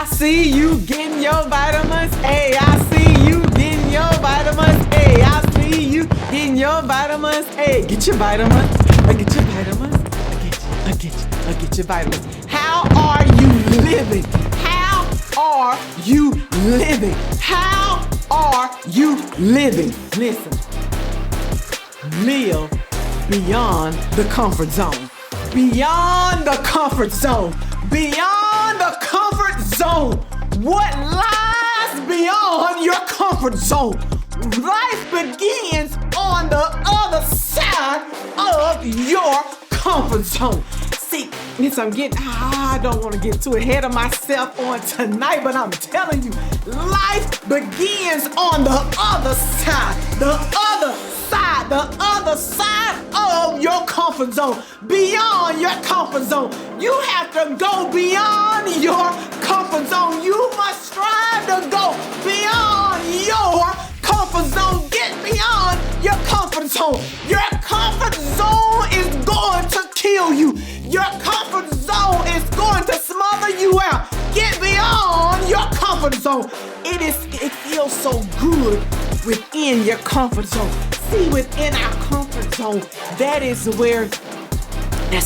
I see you getting your vitamins. Hey, I see you getting your vitamins. Hey, I see you getting your vitamins. Hey, get your vitamins. I get your vitamins. I get your vitamins. How are you living? How are you living? How are you living? Listen, live beyond the comfort zone. Beyond the comfort zone. Beyond the comfort zone. What lies beyond your comfort zone? Life begins on the other side of your comfort zone. See, I don't want to get too ahead of myself on tonight, but I'm telling you, life begins on the other side. The other side of your comfort zone. Beyond your comfort zone. You have to go beyond your comfort zone. You must strive to go beyond your comfort zone. Get beyond your comfort zone. Your comfort zone is going to kill you. Your comfort zone is going to smother you out. Get beyond your comfort zone. It feels so good within your comfort zone. See, within our comfort zone, that's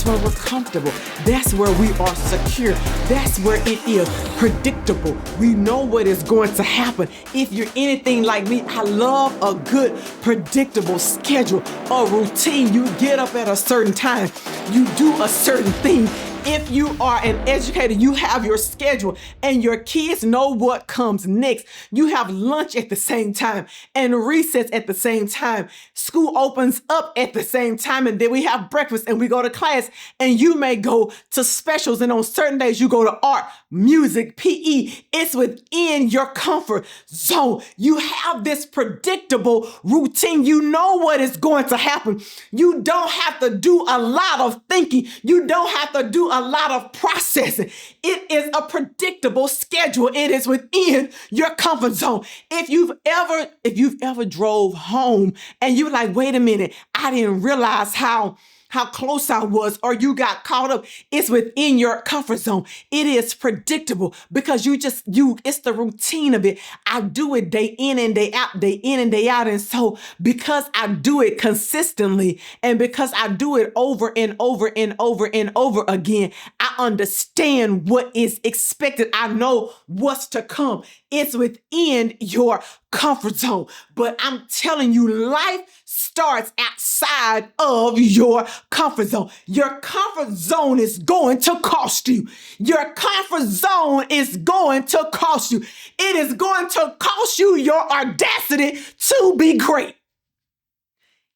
where we're comfortable. That's where we are secure. That's where it is predictable. We know what is going to happen. If you're anything like me, I love a good, predictable schedule, a routine. You get up at a certain time. You do a certain thing. If you are an educator, you have your schedule and your kids know what comes next. You have lunch at the same time and recess at the same time. School opens up at the same time, and then we have breakfast and we go to class, and you may go to specials, and on certain days you go to art, music, PE. It's within your comfort zone. You have this predictable routine. You know what is going to happen. You don't have to do a lot of thinking. You don't have to do a lot of processing. It is a predictable schedule. It is within your comfort zone. If you've ever drove home and you're like, wait a minute, I didn't realize how close I was, or you got caught up, it's within your comfort zone. It is predictable because it's the routine of it. I do it day in and day out, day in and day out. And so because I do it consistently and because I do it over and over and over and over again, I understand what is expected. I know what's to come. It's within your comfort zone. But I'm telling you, life starts outside of your comfort zone. Your comfort zone is going to cost you. Your comfort zone is going to cost you. It is going to cost you your audacity to be great.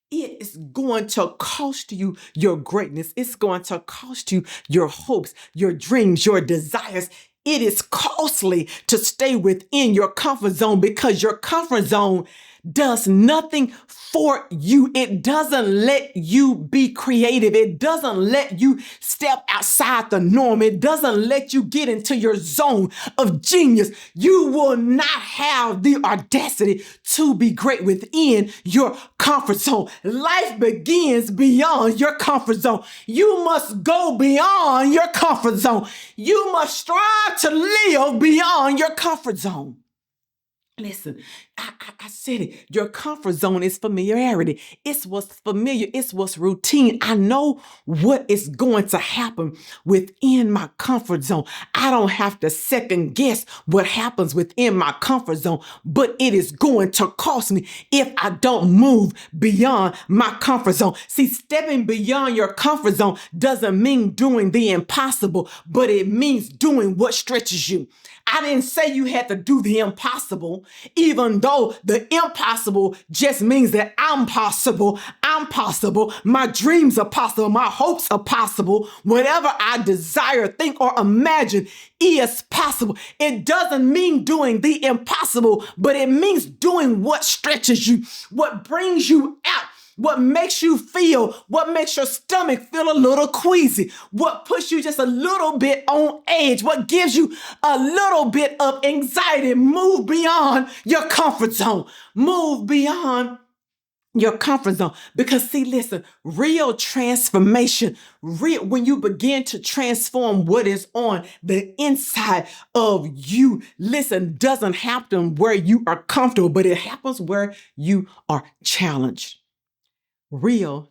It is going to cost you your greatness. It's going to cost you your hopes, your dreams, your desires. It is costly to stay within your comfort zone because your comfort zone does nothing for you. It doesn't let you be creative. It doesn't let you step outside the norm. It doesn't let you get into your zone of genius. You will not have the audacity to be great within your comfort zone. Life begins beyond your comfort zone. You must go beyond your comfort zone. You must strive to live beyond your comfort zone. Listen, I said it. Your comfort zone is familiarity. It's what's familiar. It's what's routine. I know what is going to happen within my comfort zone. I don't have to second guess what happens within my comfort zone, but it is going to cost me if I don't move beyond my comfort zone. See, stepping beyond your comfort zone doesn't mean doing the impossible, but it means doing what stretches you. I didn't say you had to do the impossible, even though the impossible just means that I'm possible. I'm possible. My dreams are possible. My hopes are possible. Whatever I desire, think, or imagine is possible. It doesn't mean doing the impossible, but it means doing what stretches you, what brings you out. What makes you feel, what makes your stomach feel a little queasy, what puts you just a little bit on edge, what gives you a little bit of anxiety. Move beyond your comfort zone. Move beyond your comfort zone. Because see, listen, real transformation, real when you begin to transform what is on the inside of you, listen, doesn't happen where you are comfortable, but it happens where you are challenged. Real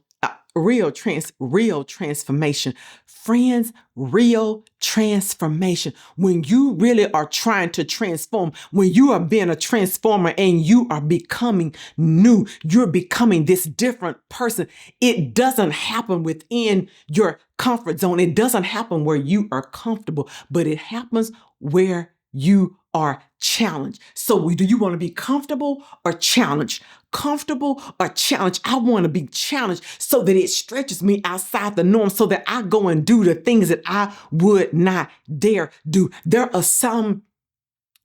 transformation. Friends, real transformation. When you really are trying to transform, when you are being a transformer and you are becoming new, you're becoming this different person. It doesn't happen within your comfort zone. It doesn't happen where you are comfortable, but it happens where you are challenged. So do you want to be comfortable or challenged? Comfortable or challenged? I want to be challenged so that it stretches me outside the norm, so that I go and do the things that I would not dare do. There are some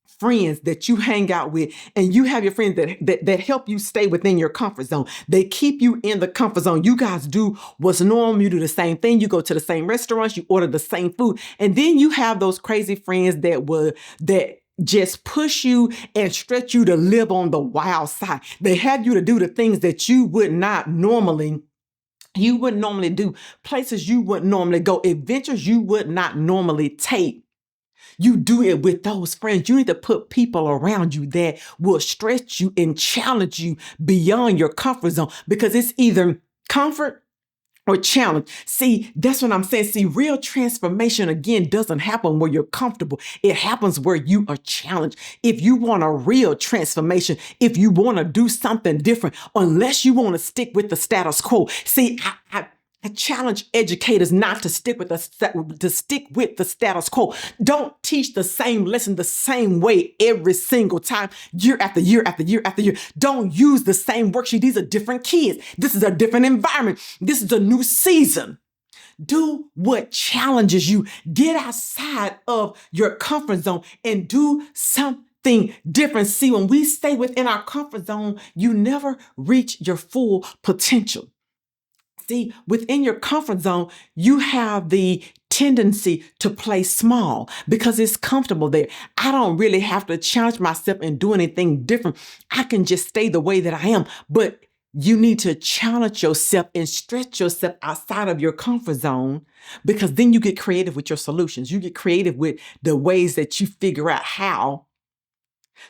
friends that you hang out with, and you have your friends that help you stay within your comfort zone. They keep you in the comfort zone. You guys do what's normal. You do the same thing. You go to the same restaurants. You order the same food. And then you have those crazy friends that just push you and stretch you to live on the wild side. They have you to do the things that you wouldn't normally do, places you wouldn't normally go, adventures you would not normally take. You do it with those friends. You need to put people around you that will stretch you and challenge you beyond your comfort zone, because it's either comfort or challenge. See, that's what I'm saying. See, real transformation, again, doesn't happen where you're comfortable. It happens where you are challenged. If you want a real transformation, if you want to do something different, unless you want to stick with the status quo. See, I challenge educators not to stick with the status quo. Don't teach the same lesson the same way every single time, year after year after year after year. Don't use the same worksheet. These are different kids. This is a different environment. This is a new season. Do what challenges you. Get outside of your comfort zone and do something different. See, when we stay within our comfort zone, you never reach your full potential. See, within your comfort zone, you have the tendency to play small because it's comfortable there. I don't really have to challenge myself and do anything different. I can just stay the way that I am. But you need to challenge yourself and stretch yourself outside of your comfort zone, because then you get creative with your solutions. You get creative with the ways that you figure out how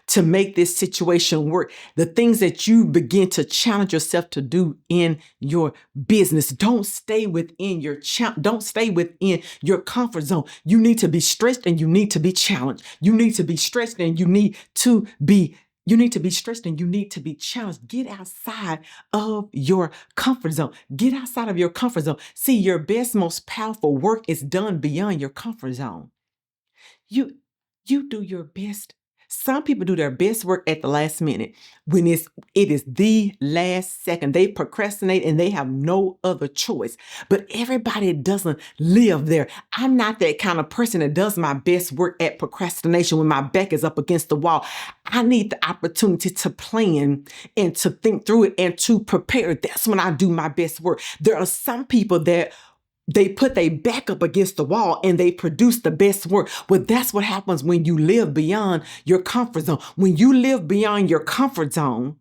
to make this situation work. The things that you begin to challenge yourself to do in your business. Don't stay within your comfort zone. You need to be stretched and you need to be challenged. You need to be stretched and you need to be challenged. Get outside of your comfort zone. Get outside of your comfort zone. See, your best, most powerful work is done beyond your comfort zone. You do your best. Some people do their best work at the last minute, when it is the last second. They procrastinate and they have no other choice. But everybody doesn't live there. I'm not that kind of person that does my best work at procrastination when my back is up against the wall. I need the opportunity to plan and to think through it and to prepare. That's when I do my best work. There are some people that they put their back up against the wall and they produce the best work. Well, that's what happens when you live beyond your comfort zone. When you live beyond your comfort zone,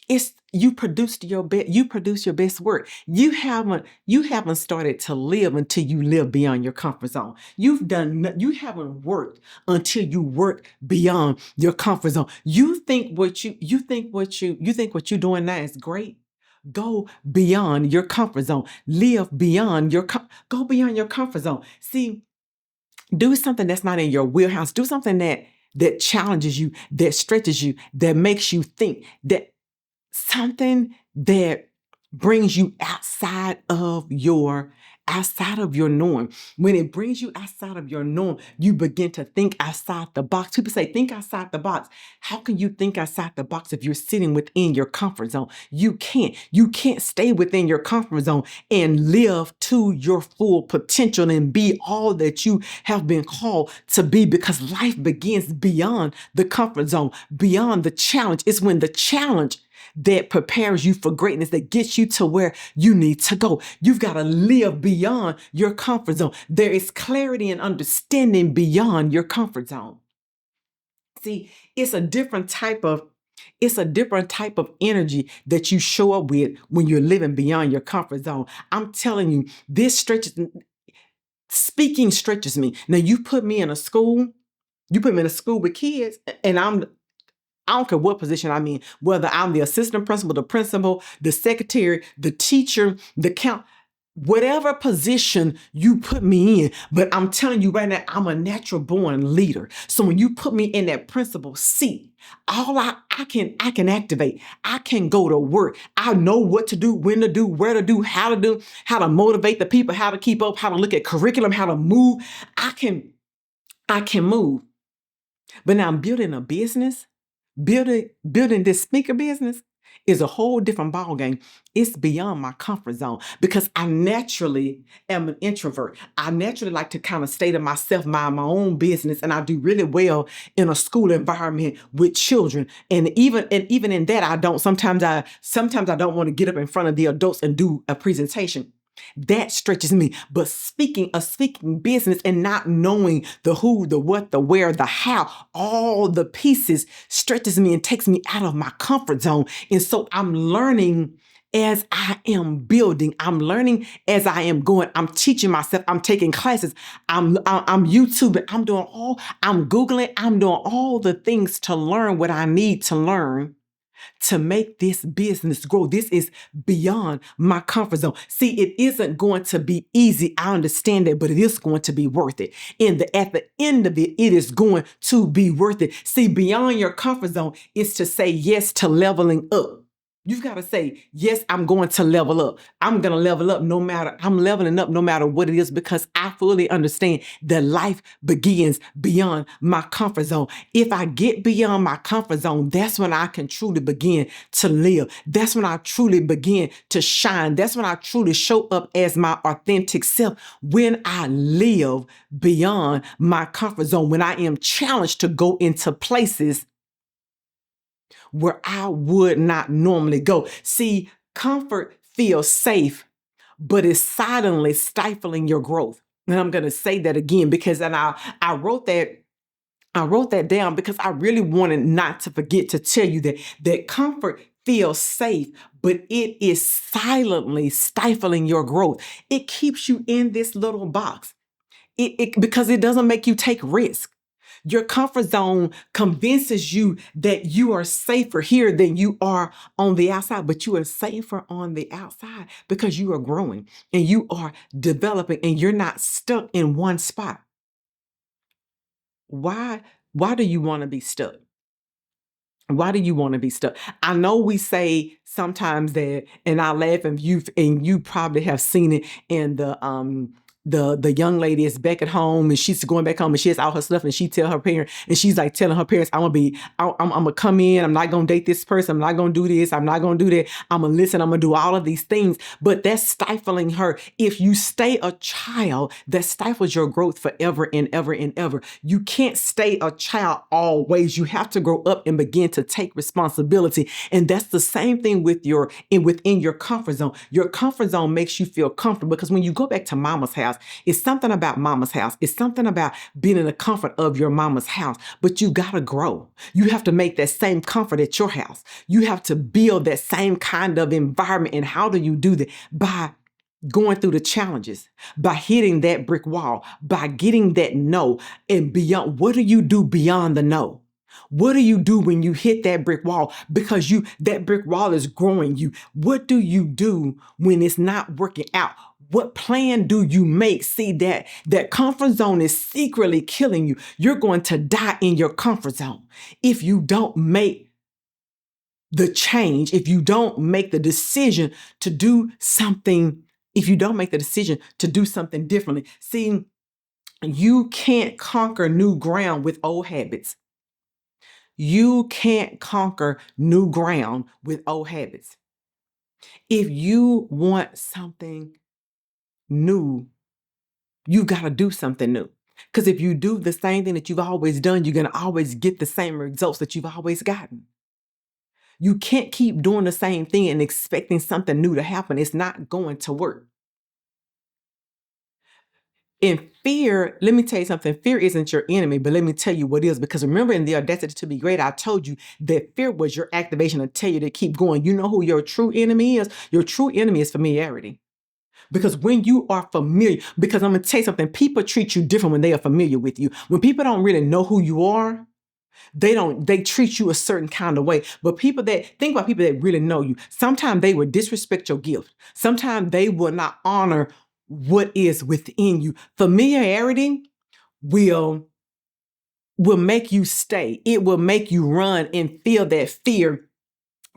you produce your best work. You haven't started to live until you live beyond your comfort zone. You haven't worked until you work beyond your comfort zone. You think what you're doing now is great. Go beyond your comfort zone. Live beyond go beyond your comfort zone. See, do something that's not in your wheelhouse. Do something that challenges you, that stretches you, that makes you think, that something that brings you outside of your norm. When it brings you outside of your norm, you begin to think outside the box. People say, think outside the box. How can you think outside the box if you're sitting within your comfort zone? You can't. You can't stay within your comfort zone and live to your full potential and be all that you have been called to be, because life begins beyond the comfort zone, beyond the challenge. It's when the challenge that prepares you for greatness, that gets you to where you need to go. You've got to live beyond your comfort zone. There is clarity and understanding beyond your comfort zone. See, it's a different type of It's a different type of energy that you show up with when you're living beyond your comfort zone. I'm telling you, speaking stretches me. Now you put me in a school, with kids, and I don't care what position I'm in, whether I'm the assistant principal, the principal, the secretary, the teacher, the whatever position you put me in. But I'm telling you right now, I'm a natural born leader. So when you put me in that principal seat, all I can activate. I can go to work. I know what to do, when to do, where to do, how to motivate the people, how to keep up, how to look at curriculum, how to move. I can move. But now I'm building a business. Building this speaker business is a whole different ballgame. It's beyond my comfort zone because I naturally am an introvert. I naturally like to kind of stay to myself, mind my own business, and I do really well in a school environment with children. And even in that, I don't. Sometimes I don't want to get up in front of the adults and do a presentation. That stretches me. But speaking business and not knowing the who, the what, the where, the how, all the pieces stretches me and takes me out of my comfort zone. And so I'm learning as I am building. I'm learning as I am going. I'm teaching myself. I'm taking classes. I'm YouTubing. I'm Googling. I'm doing all the things to learn what I need to learn to make this business grow. This is beyond my comfort zone. See, it isn't going to be easy. I understand that, but it is going to be worth it. At the end of it, it is going to be worth it. See, beyond your comfort zone is to say yes to leveling up. You've got to say, yes, I'm going to level up. I'm leveling up no matter what it is, because I fully understand that life begins beyond my comfort zone. If I get beyond my comfort zone, that's when I can truly begin to live. That's when I truly begin to shine. That's when I truly show up as my authentic self. When I live beyond my comfort zone, when I am challenged to go into places where I would not normally go. See, comfort feels safe, but it's silently stifling your growth. And I'm going to say that again because I wrote that down because I really wanted not to forget to tell you that comfort feels safe, but it is silently stifling your growth. It keeps you in this little box. Because it doesn't make you take risk. Your comfort zone convinces you that you are safer here than you are on the outside, but you are safer on the outside because you are growing and you are developing and you're not stuck in one spot. Why do you want to be stuck? Why do you want to be stuck? I know we say sometimes that, and I laugh, and you probably have seen it in the young lady is back at home and she's going back home and she has all her stuff and she tell her parents and she's like telling her parents, I'm gonna come in, I'm not gonna date this person, I'm not gonna do this, I'm not gonna do that, I'm gonna listen, I'm gonna do all of these things, but that's stifling her. If you stay a child, that stifles your growth forever and ever and ever. You can't stay a child always. You have to grow up and begin to take responsibility. And that's the same thing within your comfort zone. Your comfort zone makes you feel comfortable because when you go back to mama's house, it's something about mama's house. It's something about being in the comfort of your mama's house. But you got to grow. You have to make that same comfort at your house. You have to build that same kind of environment. And how do you do that? By going through the challenges, by hitting that brick wall, by getting that no. And beyond, what do you do beyond the no? What do you do when you hit that brick wall? Because that brick wall is growing you. What do you do when it's not working out? What plan do you make? See, that comfort zone is secretly killing you. You're going to die in your comfort zone if you don't make the change, if you don't make the decision to do something, differently. See, you can't conquer new ground with old habits. You can't conquer new ground with old habits. If you want something new, you got to do something new. Because if you do the same thing that you've always done, you're going to always get the same results that you've always gotten. You can't keep doing the same thing and expecting something new to happen. It's not going to work. In fear, let me tell you something. Fear isn't your enemy, but let me tell you what is. Because remember in the audacity to be great, I told you that fear was your activation to tell you to keep going. You know who your true enemy is? Your true enemy is familiarity. Because when you are familiar, because I'm going to tell you something, people treat you different when they are familiar with you. When people don't really know who you are, they treat you a certain kind of way. But think about people that really know you. Sometimes they will disrespect your gift. Sometimes they will not honor what is within you. Familiarity will make you stay. It will make you run and feel that fear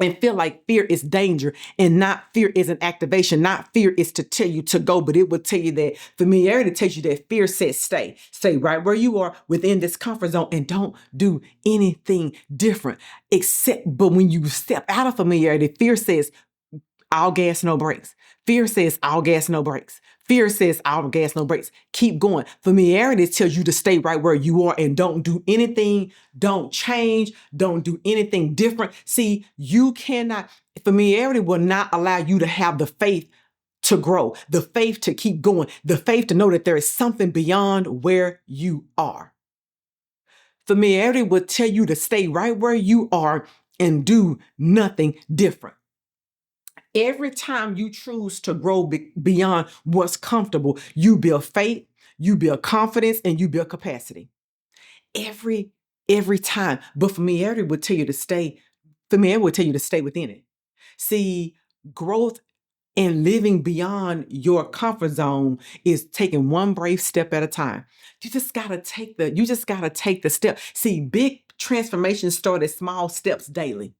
and feel like fear is danger, and not fear is an activation. Not fear is to tell you to go, but it will tell you that familiarity tells you that fear says stay. Stay right where you are within this comfort zone and don't do anything different. But when you step out of familiarity, fear says, all gas, no brakes. Fear says, all gas, no brakes. Fear says, all gas, no brakes. Keep going. Familiarity tells you to stay right where you are and don't do anything. Don't change. Don't do anything different. See, familiarity will not allow you to have the faith to grow, the faith to keep going, the faith to know that there is something beyond where you are. Familiarity will tell you to stay right where you are and do nothing different. Every time you choose to grow beyond what's comfortable, you build faith, you build confidence, and you build capacity. Every time. But familiarity will tell you to stay. Familiarity will tell you to stay within it. See, growth and living beyond your comfort zone is taking one brave step at a time. You just gotta take the step. See, big transformations start at small steps daily.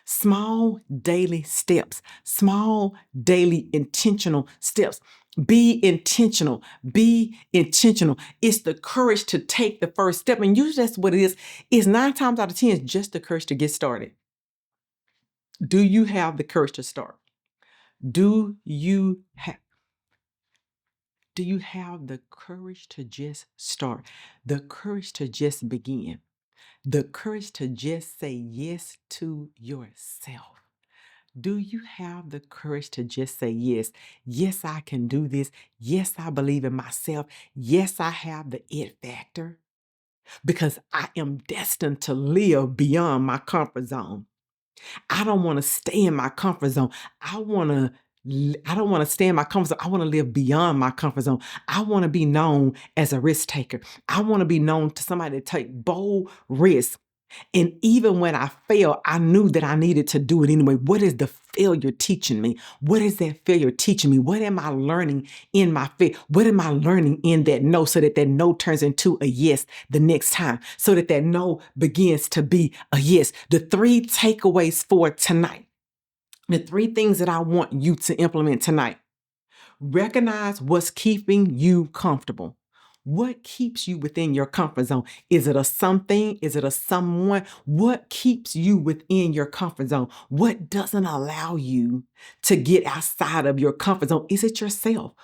Small daily steps, small daily intentional steps. Be intentional. Be intentional. It's the courage to take the first step. And usually that's what it is. It's 9 times out of 10, it's just the courage to get started. Do you have the courage to start? Do you have the courage to just start? The courage to just begin? The courage to just say yes to yourself? Do you have the courage to just say yes? Yes, I can do this. Yes, I believe in myself. Yes, I have the it factor because I am destined to live beyond my comfort zone. I don't want to stay in my comfort zone. I don't want to stay in my comfort zone. I want to live beyond my comfort zone. I want to be known as a risk taker. I want to be known to somebody that take bold risks. And even when I failed, I knew that I needed to do it anyway. What is the failure teaching me? What is that failure teaching me? What am I learning in my failure? What am I learning in that no, so that no turns into a yes the next time, so that no begins to be a yes? The 3 takeaways for tonight, the 3 things that I want you to implement tonight. Recognize what's keeping you comfortable. What keeps you within your comfort zone? Is it a something? Is it a someone? What keeps you within your comfort zone? What doesn't allow you to get outside of your comfort zone? Is it yourself?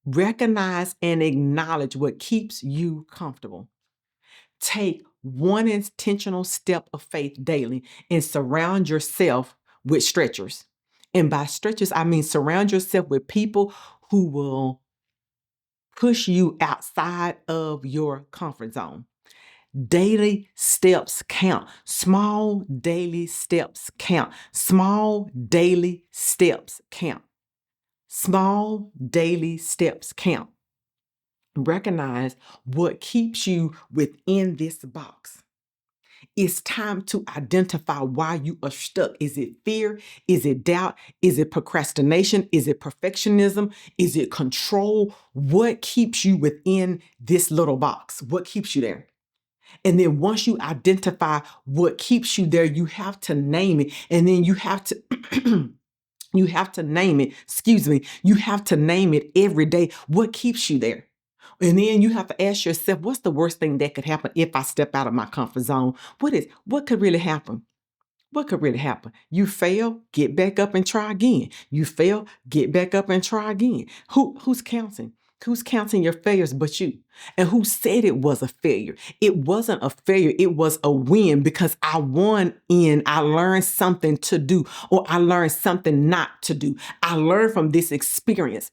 Recognize and acknowledge what keeps you comfortable. Take one intentional step of faith daily and surround yourself with stretchers. And by stretchers, I mean surround yourself with people who will push you outside of your comfort zone. Daily steps count. Small daily steps count. Small daily steps count. Small daily steps count. Recognize what keeps you within this box. It's time to identify why you are stuck. Is it fear? Is it doubt? Is it procrastination? Is it perfectionism? Is it control? What keeps you within this little box? What keeps you there? And then once you identify what keeps you there, you have to name it. And then you have to you have to name it. You have to name it every day. What keeps you there? And then you have to ask yourself, what's the worst thing that could happen if I step out of my comfort zone? What could really happen? What could really happen? You fail, get back up and try again. You fail, get back up and try again. Who's counting? Who's counting your failures but you? And who said it was a failure? It wasn't a failure. It was a win because I learned something to do, or I learned something not to do. I learned from this experience.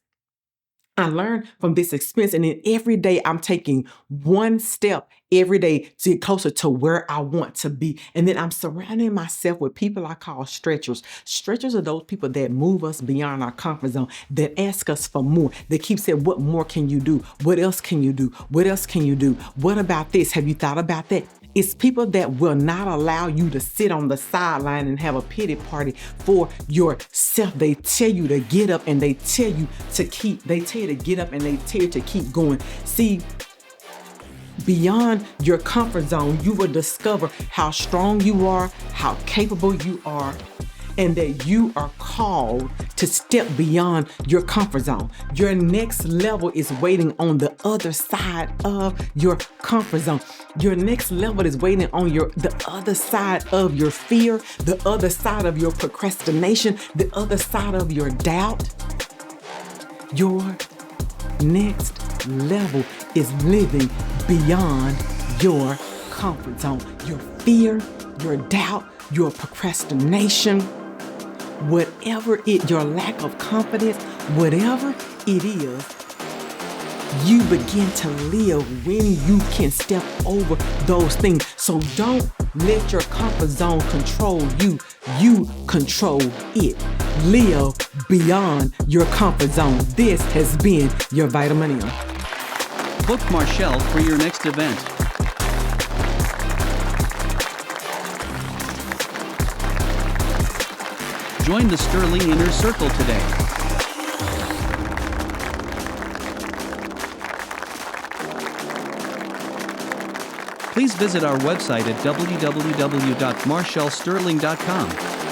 I learned from this experience, and then every day I'm taking one step every day to get closer to where I want to be. And then I'm surrounding myself with people I call stretchers. Stretchers are those people that move us beyond our comfort zone, that ask us for more, that keep saying, what more can you do? What else can you do? What else can you do? What about this? Have you thought about that? It's people that will not allow you to sit on the sideline and have a pity party for yourself. They tell you to get up, and they tell you to get up, and they tell you to keep going. See, beyond your comfort zone, you will discover how strong you are, how capable you are, and that you are called to step beyond your comfort zone. Your next level is waiting on the other side of your comfort zone. Your next level is waiting on the other side of your fear, the other side of your procrastination, the other side of your doubt. Your next level is living beyond your comfort zone. Your fear, your doubt, your procrastination, your lack of confidence, whatever it is, you begin to live when you can step over those things. So don't let your comfort zone control you. You control it. Live beyond your comfort zone. This has been your Vitamin M. Book Marchelle for your next event. Join the Sterling Inner Circle today. Please visit our website at www.marchellesterling.com.